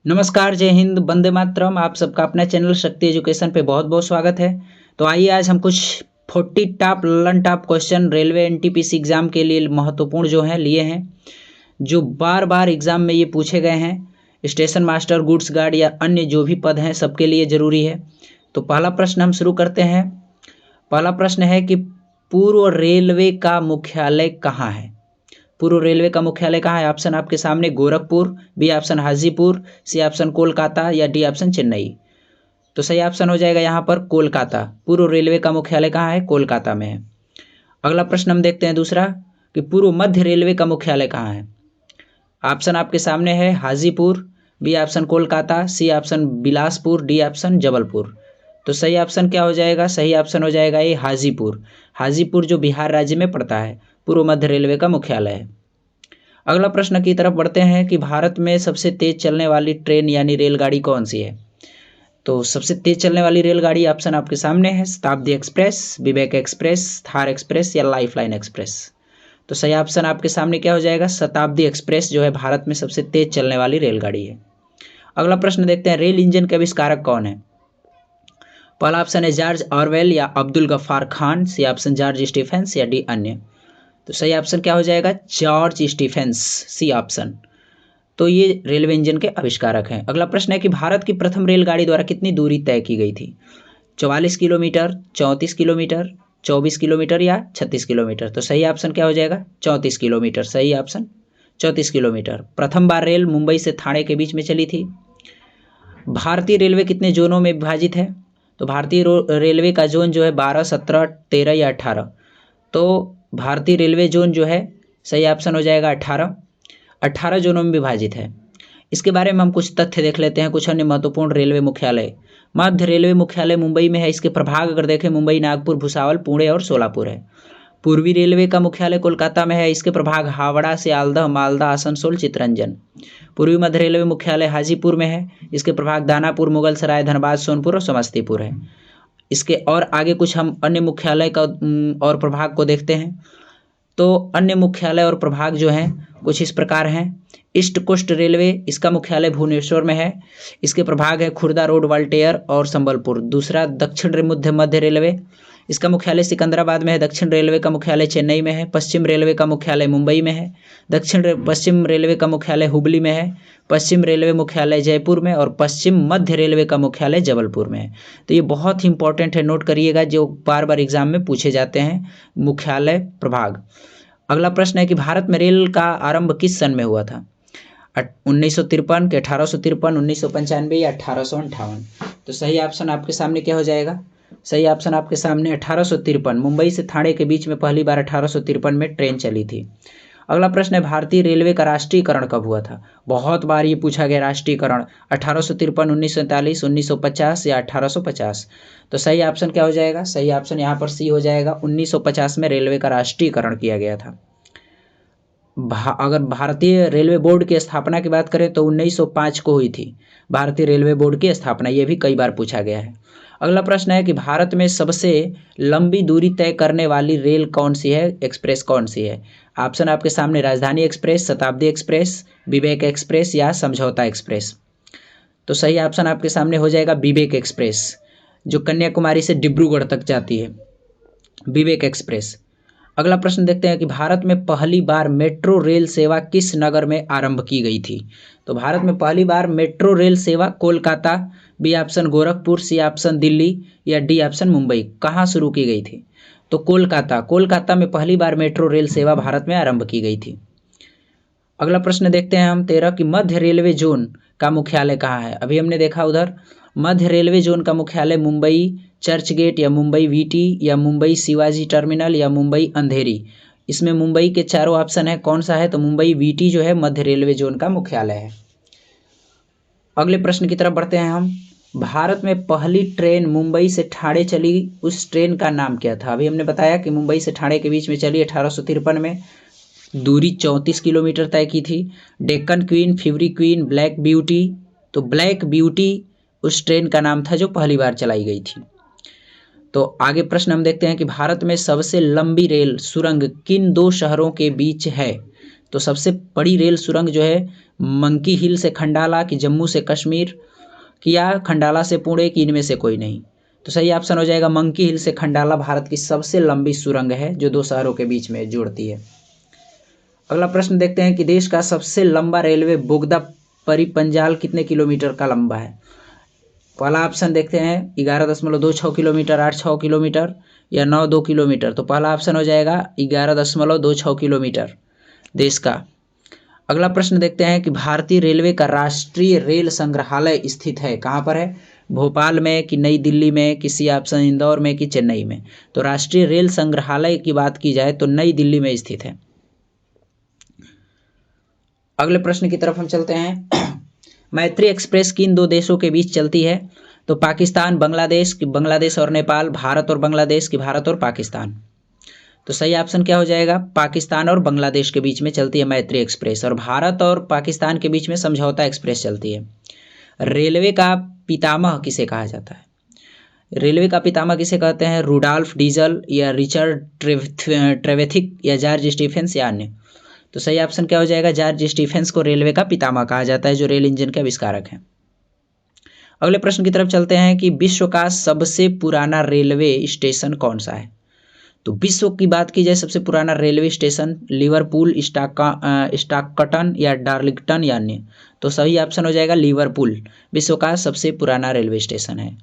नमस्कार, जय हिंद, वंदे मातरम। आप सबका अपना चैनल शक्ति एजुकेशन पे बहुत बहुत स्वागत है। तो आइए आज हम कुछ 40 top learn top question railway NTPC exam के लिए महत्वपूर्ण जो हैं लिए हैं, जो बार बार एग्जाम में ये पूछे गए हैं। स्टेशन मास्टर, गुड्स गार्ड या अन्य जो भी पद हैं सबके लिए ज़रूरी है। तो पहला प्रश्न हम शुरू करते हैं। पहला प्रश्न है कि पूर्व रेलवे का मुख्यालय कहाँ है? पूर्व रेलवे का मुख्यालय कहाँ है? ऑप्शन आपके सामने Gorakhpur, B option Hajipur, C option Kolkata या डी ऑप्शन चेन्नई। तो सही ऑप्शन हो जाएगा यहाँ पर कोलकाता। पूर्व रेलवे का मुख्यालय कहाँ है? कोलकाता में है। अगला प्रश्न हम देखते हैं दूसरा कि पूर्व मध्य रेलवे का मुख्यालय कहाँ है? ऑप्शन आपके सामने है Hajipur, B option Kolkata, C option Bilaspur, D option Jabalpur. तो सही ऑप्शन क्या हो जाएगा? सही ऑप्शन हो जाएगा ये हाजीपुर। हाजीपुर जो बिहार राज्य में पड़ता है, पूर्व मध्य रेलवे का मुख्यालय है। अगला प्रश्न की तरफ बढ़ते हैं कि भारत में सबसे तेज चलने वाली ट्रेन यानी रेलगाड़ी कौन सी है? तो सबसे तेज चलने वाली रेलगाड़ी ऑप्शन आपके सामने है शताब्दी एक्सप्रेस, विवेक एक्सप्रेस, थार एक्सप्रेस या लाइफलाइन एक्सप्रेस। तो सही ऑप्शन आपके सामने क्या हो जाएगा? शताब्दी एक्सप्रेस जो है भारत में सबसे तेज चलने वाली रेलगाड़ी है। अगला प्रश्न देखते हैं, रेल इंजन के आविष्कारक कौन है? पहला ऑप्शन है जॉर्ज ऑरवेल या Abdul Ghaffar Khan, C option George Stephens या डी अन्य। तो सही ऑप्शन क्या हो जाएगा? George Stephens, C option. तो ये रेलवे इंजन के आविष्कारक हैं। अगला प्रश्न है कि भारत की प्रथम रेलगाड़ी द्वारा कितनी दूरी तय की गई थी? 44 किलोमीटर, 34 किलोमीटर, 24 किलोमीटर या 36 किलोमीटर। तो सही ऑप्शन क्या हो जाएगा? 34 किलोमीटर। सही ऑप्शन 34 किलोमीटर। प्रथम बार रेल मुंबई से थाने के बीच में चली थी। भारतीय रेलवे कितने जोनों में विभाजित है? तो भारतीय रेलवे का जोन जो है 12, 17, 13 या 18। तो भारतीय रेलवे जोन जो है सही ऑप्शन हो जाएगा 18 जोनों में विभाजित है। इसके बारे में हम कुछ तथ्य देख लेते हैं। कुछ अन्य महत्वपूर्ण रेलवे मुख्यालय। मध्य रेलवे मुख्यालय मुंबई में है। इसके प्रभाग अगर देखें मुंबई, नागपुर, भुसावल, पुणे और सोलापुर है। पूर्वी रेलवे का मुख्यालय कोलकाता में है। इसके प्रभाग हावड़ा, सियालदह, मालदा, आसनसोल, चितरंजन। पूर्वी मध्य रेलवे मुख्यालय हाजीपुर में है। इसके प्रभाग दानापुर, मुगलसराय, धनबाद, सोनपुर और समस्तीपुर है। इसके और आगे कुछ हम अन्य मुख्यालय का और प्रभाग को देखते हैं। तो अन्य मुख्यालय और प्रभाग जो हैं कुछ इस प्रकार हैं। ईस्ट कोस्ट रेलवे, इसका मुख्यालय भुवनेश्वर में है। इसके प्रभाग है खुर्दा रोड, वाल्टेयर और संबलपुर। दूसरा दक्षिण मध्य रेलवे, इसका मुख्यालय सिकंदराबाद में है। दक्षिण रेलवे का मुख्यालय चेन्नई में है। पश्चिम रेलवे का मुख्यालय मुंबई में है। पश्चिम रेलवे का मुख्यालय हुबली में है। पश्चिम रेलवे मुख्यालय जयपुर में और पश्चिम मध्य रेलवे का मुख्यालय जबलपुर में है। तो ये बहुत ही इंपॉर्टेंट है, नोट करिएगा, जो बार बार एग्जाम में पूछे जाते हैं मुख्यालय प्रभाग। अगला प्रश्न है कि भारत में रेल का आरंभ किस सन में हुआ था? 1953 के 1853, 1995 या 1858। तो सही ऑप्शन आपके सामने क्या हो जाएगा? सही ऑप्शन आपके सामने 1853। मुंबई से थाने के बीच में पहली बार 1853 में ट्रेन चली थी। अगला प्रश्न है भारतीय रेलवे का राष्ट्रीयकरण कब हुआ था? बहुत बार ये पूछा गया राष्ट्रीयकरण। 1853, 1947, 1950 या 1850। तो सही ऑप्शन क्या हो जाएगा? सही ऑप्शन यहाँ पर सी हो जाएगा। 1950 में रेलवे का राष्ट्रीयकरण किया गया था। अगर भारतीय रेलवे बोर्ड की स्थापना की बात करें तो 1905 को हुई थी भारतीय रेलवे बोर्ड की स्थापना। ये भी कई बार पूछा गया है। अगला प्रश्न है कि भारत में सबसे लंबी दूरी तय करने वाली रेल कौन सी है, एक्सप्रेस कौन सी है? ऑप्शन आपके सामने राजधानी एक्सप्रेस, शताब्दी एक्सप्रेस, विवेक एक्सप्रेस या समझौता एक्सप्रेस। तो सही ऑप्शन आपके सामने हो जाएगा विवेक एक्सप्रेस, जो कन्याकुमारी से डिब्रूगढ़ तक जाती है, विवेक एक्सप्रेस। अगला प्रश्न देखते हैं कि भारत में पहली बार मेट्रो रेल सेवा किस नगर में आरंभ की गई थी? तो भारत में पहली बार मेट्रो रेल सेवा Kolkata, B option Gorakhpur, C option Delhi या डी ऑप्शन मुंबई। कहाँ शुरू की गई थी? तो कोलकाता में पहली बार मेट्रो रेल सेवा भारत में आरंभ की गई थी। अगला प्रश्न देखते हैं हम 13 कि मध्य रेलवे जोन का मुख्यालय कहाँ है? अभी हमने देखा उधर मध्य रेलवे जोन का मुख्यालय मुंबई चर्च गेट या मुंबई वीटी या मुंबई शिवाजी टर्मिनल या मुंबई अंधेरी। इसमें मुंबई के चारों ऑप्शन है, कौन सा है? तो मुंबई वीटी जो है मध्य रेलवे जोन का मुख्यालय है। अगले प्रश्न की तरफ बढ़ते हैं हम। भारत में पहली ट्रेन मुंबई से ठाणे चली, उस ट्रेन का नाम क्या था? अभी हमने बताया कि मुंबई से ठाणे के बीच में चली 1853 में, दूरी 34 किलोमीटर तय की थी। डेक्कन क्वीन, फिवरी क्वीन, ब्लैक ब्यूटी। तो ब्लैक ब्यूटी उस ट्रेन का नाम था जो पहली बार चलाई गई थी। तो आगे प्रश्न हम देखते हैं कि भारत में सबसे लंबी रेल सुरंग किन दो शहरों के बीच है? तो सबसे बड़ी रेल सुरंग जो है मंकी हिल से खंडाला कि जम्मू से कश्मीर या खंडाला से पुणे कि इनमें से कोई नहीं। तो सही ऑप्शन हो जाएगा मंकी हिल से खंडाला भारत की सबसे लंबी सुरंग है जो दो शहरों के बीच में जोड़ती है। अगला प्रश्न देखते हैं कि देश का सबसे लंबा रेलवे बोगदा परिपंजाल कितने किलोमीटर का लंबा है। पहला ऑप्शन देखते हैं 11.26 किलोमीटर, 8.6 किलोमीटर या 9.2 किलोमीटर। तो पहला ऑप्शन हो जाएगा 11.26 किलोमीटर देश का। अगला प्रश्न देखते हैं कि भारतीय रेलवे का राष्ट्रीय रेल संग्रहालय स्थित है कहाँ पर है, भोपाल में कि नई दिल्ली में, किसी ऑप्शन इंदौर में कि चेन्नई में। तो राष्ट्रीय रेल संग्रहालय की बात की जाए तो नई दिल्ली में स्थित है। अगले प्रश्न की तरफ हम चलते हैं। मैत्री एक्सप्रेस किन दो देशों के बीच चलती है। तो पाकिस्तान बांग्लादेश कि बांग्लादेश और नेपाल, भारत और बांग्लादेश कि भारत और पाकिस्तान। तो सही ऑप्शन क्या हो जाएगा, पाकिस्तान और बांग्लादेश के बीच में चलती है मैत्री एक्सप्रेस, और भारत और पाकिस्तान के बीच में समझौता एक्सप्रेस चलती है। रेलवे का पितामह किसे कहा जाता है। रेलवे का पितामह किसे कहते हैं, रुडॉल्फ डीजल या रिचर्ड ट्रेवेथिक या जॉर्ज स्टीफेंस या अन्य। तो सही ऑप्शन क्या हो जाएगा, जॉर्ज स्टीफेंस को रेलवे का पितामह कहा जाता है जो रेल इंजन के आविष्कारक हैं। अगले प्रश्न की तरफ चलते हैं कि विश्व का सबसे पुराना रेलवे स्टेशन कौन सा है। तो विश्व की बात की जाए सबसे पुराना रेलवे स्टेशन लिवरपूल, स्टॉकटन या डार्लिंगटन या अन्य। तो सही ऑप्शन हो जाएगा लिवरपूल विश्व का सबसे पुराना रेलवे स्टेशन है।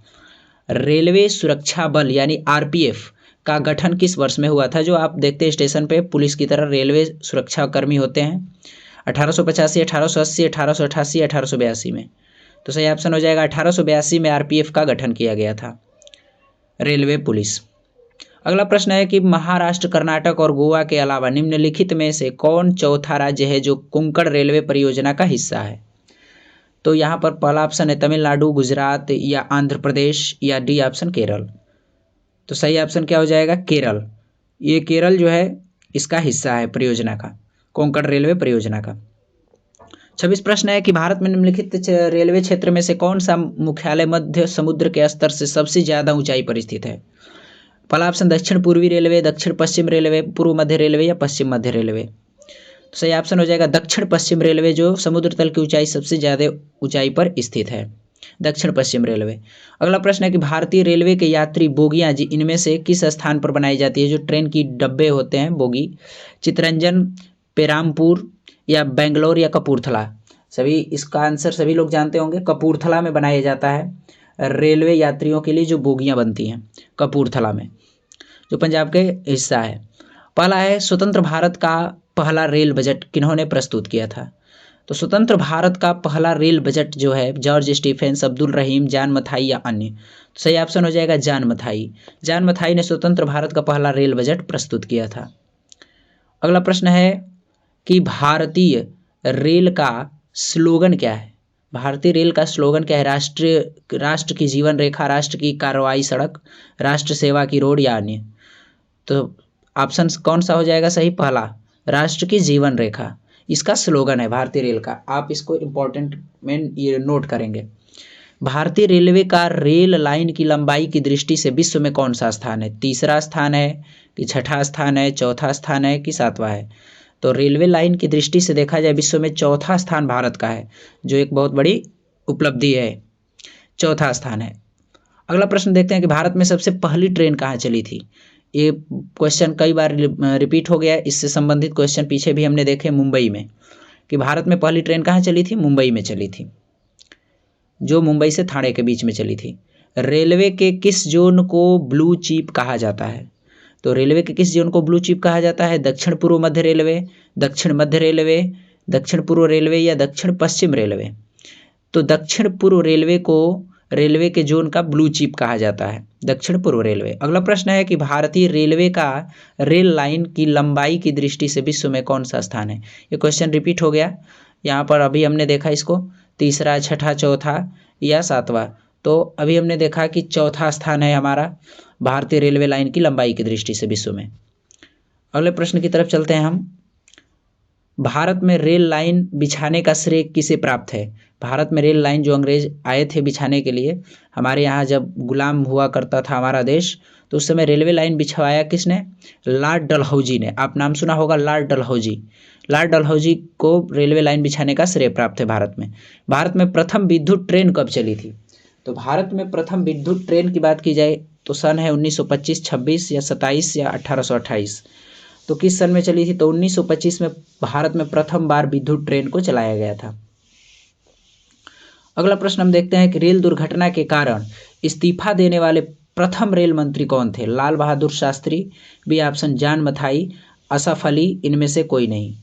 रेलवे सुरक्षा बल यानी आरपीएफ का गठन किस वर्ष में हुआ था। जो आप देखते हैं स्टेशन पे पुलिस की तरह रेलवे सुरक्षा कर्मी होते हैं, 1885, 1880, 1888, 1882 में। तो सही ऑप्शन हो जाएगा 1882 में आरपीएफ का गठन किया गया था, रेलवे पुलिस। अगला प्रश्न है कि महाराष्ट्र, कर्नाटक और गोवा के अलावा निम्नलिखित में से कौन चौथा राज्य है जो कोंकण रेलवे परियोजना का हिस्सा है। तो यहाँ पर पहला ऑप्शन है तमिलनाडु, गुजरात या आंध्र प्रदेश या डी ऑप्शन केरल। तो सही ऑप्शन क्या हो जाएगा, केरल। ये केरल जो है इसका हिस्सा है परियोजना का, कोंकण रेलवे परियोजना का। 26 प्रश्न है कि भारत में निम्नलिखित रेलवे क्षेत्र में से कौन सा मुख्यालय मध्य समुद्र के स्तर से सबसे ज्यादा ऊंचाई पर स्थित है। पहला ऑप्शन दक्षिण पूर्वी रेलवे, दक्षिण पश्चिम रेलवे, पूर्व मध्य रेलवे या पश्चिम मध्य रेलवे। तो सही ऑप्शन हो जाएगा दक्षिण पश्चिम रेलवे जो समुद्र तल की ऊंचाई सबसे ज्यादा ऊंचाई पर स्थित है, दक्षिण पश्चिम रेलवे। अगला प्रश्न है कि भारतीय रेलवे के यात्री बोगियां जी इनमें से किस स्थान पर बनाई जाती है। जो ट्रेन की डब्बे होते हैं बोगी, चितरंजन, पेरामपुर या बेंगलोर या कपूरथला। सभी इसका आंसर सभी लोग जानते होंगे, कपूरथला में बनाया जाता है रेलवे यात्रियों के लिए जो बोगियां बनती हैं कपूरथला में, जो पंजाब के हिस्सा है। पहला है स्वतंत्र भारत का पहला रेल बजट किन्होंने प्रस्तुत किया था। तो स्वतंत्र भारत का पहला रेल बजट जो है जॉर्ज स्टीफेंस, अब्दुल रहीम, जॉन मथाई या अन्य। तो सही ऑप्शन हो जाएगा जॉन मथाई। जॉन मथाई ने स्वतंत्र भारत का पहला रेल बजट प्रस्तुत किया था। अगला प्रश्न है कि भारतीय रेल का स्लोगन क्या है। भारतीय रेल का स्लोगन क्या है, राष्ट्र की जीवन रेखा, राष्ट्र की कार्रवाई सड़क, राष्ट्र सेवा की रोड या अन्य। तो ऑप्शन कौन सा हो जाएगा सही, पहला राष्ट्र की जीवन रेखा इसका स्लोगन है भारतीय रेल का। आप इसको इम्पोर्टेंट में ये नोट करेंगे। भारतीय रेलवे का रेल लाइन की लंबाई की दृष्टि से विश्व में कौन सा स्थान है, तीसरा स्थान है कि छठा स्थान है, चौथा स्थान है कि सातवां है। तो रेलवे लाइन की दृष्टि से देखा जाए विश्व में चौथा स्थान भारत का है, जो एक बहुत बड़ी उपलब्धि है, चौथा स्थान है। अगला प्रश्न देखते हैं कि भारत में सबसे पहली ट्रेन कहाँ चली थी। ये क्वेश्चन कई बार रिपीट हो गया है, इससे संबंधित क्वेश्चन पीछे भी हमने देखे मुंबई में, कि भारत में पहली ट्रेन कहाँ चली थी, मुंबई में चली थी, जो मुंबई से ठाणे के बीच में चली थी। रेलवे के किस जोन को ब्लू चिप कहा जाता है। तो रेलवे के किस जोन को ब्लू चिप कहा जाता है, दक्षिण पूर्व मध्य रेलवे, दक्षिण मध्य रेलवे, दक्षिण पूर्व रेलवे या दक्षिण पश्चिम रेलवे। तो दक्षिण पूर्व रेलवे को रेलवे के जोन का ब्लू चिप कहा जाता है, दक्षिण पूर्व रेलवे। अगला प्रश्न है कि भारतीय रेलवे का रेल लाइन की लंबाई की दृष्टि से विश्व में कौन सा स्थान है। ये क्वेश्चन रिपीट हो गया यहाँ पर, अभी हमने देखा इसको तीसरा, छठा, चौथा या सातवां। तो अभी हमने देखा कि चौथा स्थान है हमारा भारतीय रेलवे लाइन की लंबाई की दृष्टि से विश्व में। अगले प्रश्न की तरफ चलते हैं हम। भारत में रेल लाइन बिछाने का श्रेय किसे प्राप्त है? भारत में रेल लाइन जो अंग्रेज आए थे बिछाने के लिए, हमारे यहाँ जब गुलाम हुआ करता था हमारा देश, तो उस समय रेलवे लाइन बिछवाया किसने? लॉर्ड डलहौजी ने। आप नाम सुना होगा लॉर्ड डलहौजी। लॉर्ड डलहौजी को रेलवे लाइन बिछाने का श्रेय प्राप्त है भारत में। भारत में प्रथम विद्युत ट्रेन कब चली थी? तो भारत में प्रथम विद्युत ट्रेन की बात की जाए तो सन है 1925, 26 या 27 या 1828। तो किस सन में चली थी? तो 1925 में भारत में प्रथम बार विद्युत ट्रेन को चलाया गया था। अगला प्रश्न हम देखते हैं कि रेल दुर्घटना के कारण इस्तीफा देने वाले प्रथम रेल मंत्री कौन थे? Lal Bahadur Shastri, B option John Mathai, Asaf Ali, इनमें से कोई नहीं।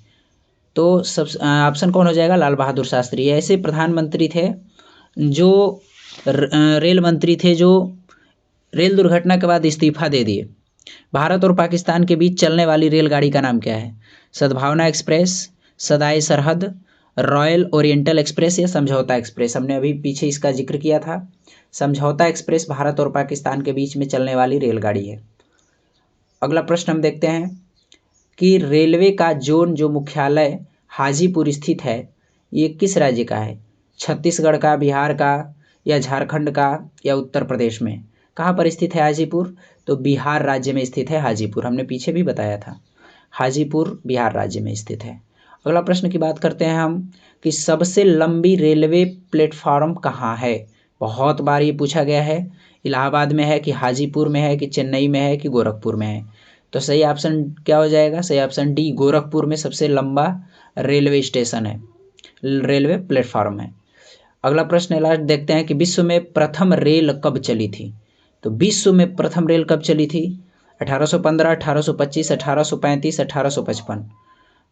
तो सब ऑप्शन कौन हो जाएगा? लाल बहादुर शास्त्री। ऐसे प्रधानमंत्री थे जो रेल मंत्री थे जो रेल दुर्घटना के बाद इस्तीफा दे दिए। भारत और पाकिस्तान के बीच चलने वाली रेलगाड़ी का नाम क्या है? सद्भावना एक्सप्रेस, सदाए सरहद, रॉयल ओरिएंटल एक्सप्रेस या समझौता एक्सप्रेस। हमने अभी पीछे इसका जिक्र किया था। समझौता एक्सप्रेस भारत और पाकिस्तान के बीच में चलने वाली रेलगाड़ी है। अगला प्रश्न हम देखते हैं कि रेलवे का जोन जो मुख्यालय हाजीपुर स्थित है, ये किस राज्य का है? छत्तीसगढ़ का, बिहार का या झारखंड का या उत्तर प्रदेश में? कहाँ पर स्थित है हाजीपुर? तो बिहार राज्य में स्थित है हाजीपुर। हमने पीछे भी बताया था, हाजीपुर बिहार राज्य में स्थित है। अगला प्रश्न की बात करते हैं हम कि सबसे लंबी रेलवे प्लेटफॉर्म कहाँ है? बहुत बार ये पूछा गया है। इलाहाबाद में है कि हाजीपुर में है कि चेन्नई में है कि गोरखपुर में है? तो सही ऑप्शन क्या हो जाएगा? सही ऑप्शन डी, गोरखपुर में सबसे लंबा रेलवे स्टेशन है, रेलवे प्लेटफॉर्म है। अगला प्रश्न लास्ट देखते हैं कि विश्व में प्रथम रेल कब चली थी? तो विश्व में प्रथम रेल कब चली थी? 1815, 1825, 1835, 1855।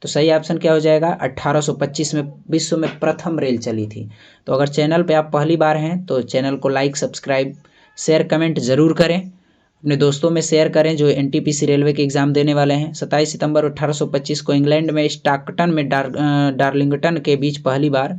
तो सही ऑप्शन क्या हो जाएगा? 1825 में विश्व में प्रथम रेल चली थी। तो अगर चैनल पे आप पहली बार हैं तो चैनल को लाइक, सब्सक्राइब, शेयर, कमेंट ज़रूर करें। अपने दोस्तों में शेयर करें जो एनटीपीसी रेलवे के एग्ज़ाम देने वाले हैं। 27 सितंबर 1825 को इंग्लैंड में स्टॉकटन में डार्लिंगटन के बीच पहली बार